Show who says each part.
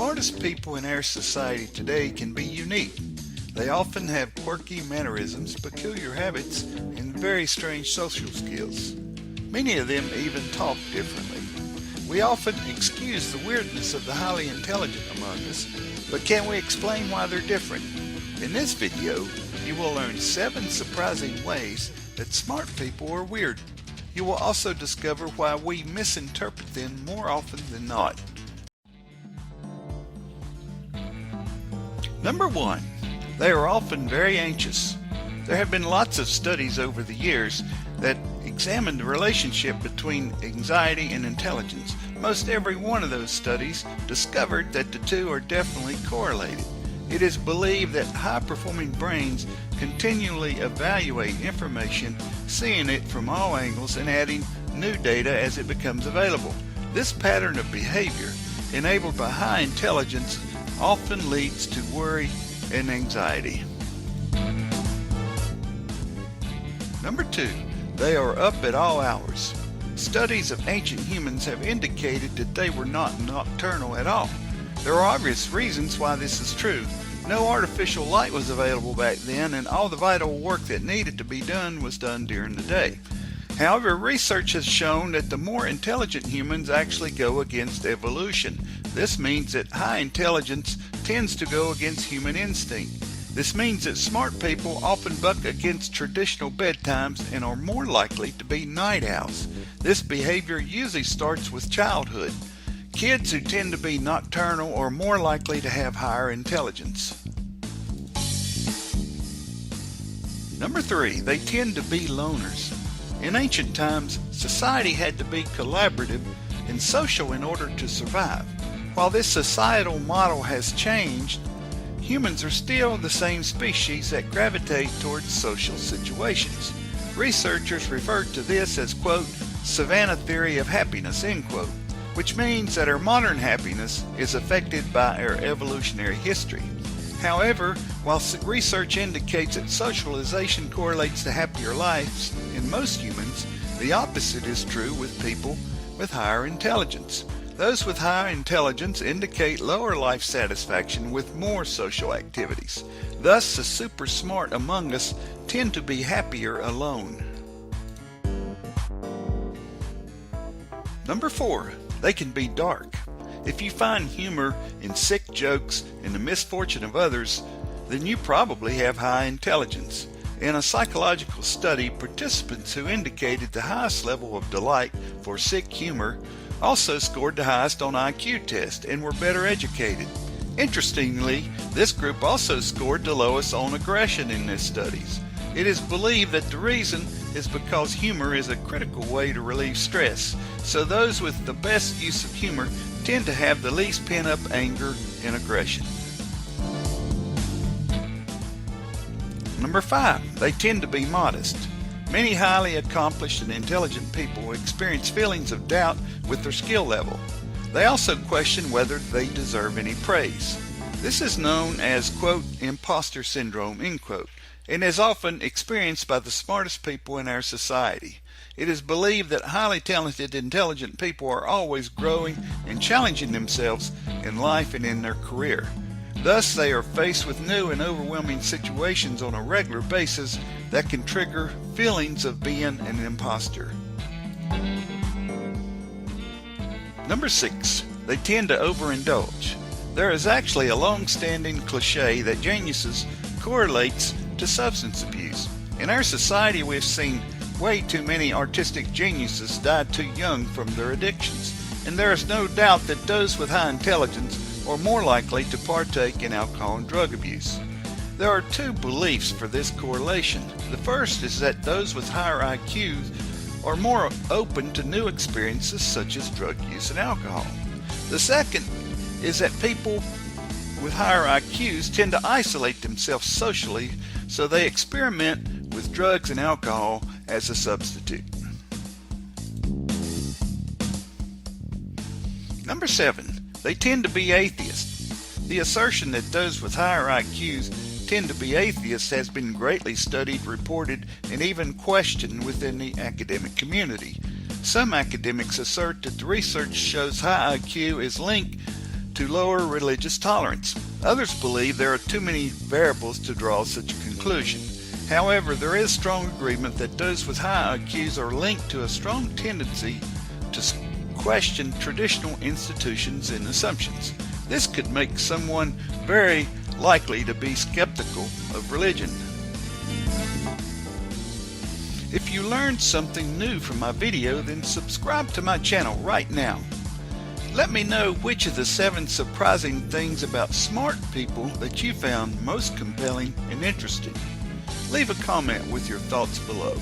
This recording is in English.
Speaker 1: smartest people in our society today can be unique. They often have quirky mannerisms, peculiar habits, and very strange social skills. Many of them even talk differently. We often excuse the weirdness of the highly intelligent among us, but can we explain why they're different? In this video, you will learn 7 surprising ways that smart people are weird. You will also discover why we misinterpret them more often than not. Number 1. They are often very anxious. There have been lots of studies over the years that examine the relationship between anxiety and intelligence. Most every one of those studies discovered that the two are definitely correlated. It is believed that high-performing brains continually evaluate information, seeing it from all angles and adding new data as it becomes available. This pattern of behavior, enabled by high intelligence, often leads to worry and anxiety. Number 2. They are up at all hours. Studies of ancient humans have indicated that they were not nocturnal at all. There are obvious reasons why this is true. No artificial light was available back then, and all the vital work that needed to be done was done during the day. However, research has shown that the more intelligent humans actually go against evolution. This means that high intelligence tends to go against human instinct. This means that smart people often buck against traditional bedtimes and are more likely to be night owls. This behavior usually starts with childhood. Kids who tend to be nocturnal are more likely to have higher intelligence. Number 3. They tend to be loners. In ancient times, society had to be collaborative and social in order to survive. While this societal model has changed, humans are still the same species that gravitate towards social situations. Researchers refer to this as, quote, "Savannah theory of happiness," end quote, which means that our modern happiness is affected by our evolutionary history. However, while research indicates that socialization correlates to happier lives in most humans, the opposite is true with people with higher intelligence. Those with higher intelligence indicate lower life satisfaction with more social activities. Thus, the super smart among us tend to be happier alone. Number 4. They can be dark. If you find humor in sick jokes and the misfortune of others, then you probably have high intelligence. In a psychological study, participants who indicated the highest level of delight for sick humor also scored the highest on IQ tests and were better educated. Interestingly, this group also scored the lowest on aggression in these studies. It is believed that the reason is because humor is a critical way to relieve stress, so those with the best use of humor tend to have the least pent-up anger and aggression. Number 5. They tend to be modest. Many highly accomplished and intelligent people experience feelings of doubt with their skill level. They also question whether they deserve any praise. This is known as, quote, imposter syndrome, end quote, and is often experienced by the smartest people in our society. It is believed that highly talented, intelligent people are always growing and challenging themselves in life and in their career. Thus, they are faced with new and overwhelming situations on a regular basis that can trigger feelings of being an imposter. Number 6. They tend to overindulge. There is actually a long-standing cliche that geniuses correlates to substance abuse. In our society, we have seen way too many artistic geniuses die too young from their addictions, and there is no doubt that those with high intelligence are more likely to partake in alcohol and drug abuse. There are 2 beliefs for this correlation. The first is that those with higher IQs are more open to new experiences such as drug use and alcohol. The second is that people with higher IQs tend to isolate themselves socially, so they experiment with drugs and alcohol as a substitute. Number 7. They tend to be atheists. The assertion that those with higher IQs tend to be atheists has been greatly studied, reported, and even questioned within the academic community. Some academics assert that the research shows high IQ is linked to lower religious tolerance. Others believe there are too many variables to draw such a conclusion. However, there is strong agreement that those with high IQs are linked to a strong tendency to question traditional institutions and assumptions. This could make someone very likely to be skeptical of religion. If you learned something new from my video, then subscribe to my channel right now. Let me know which of the 7 surprising things about smart people that you found most compelling and interesting. Leave a comment with your thoughts below.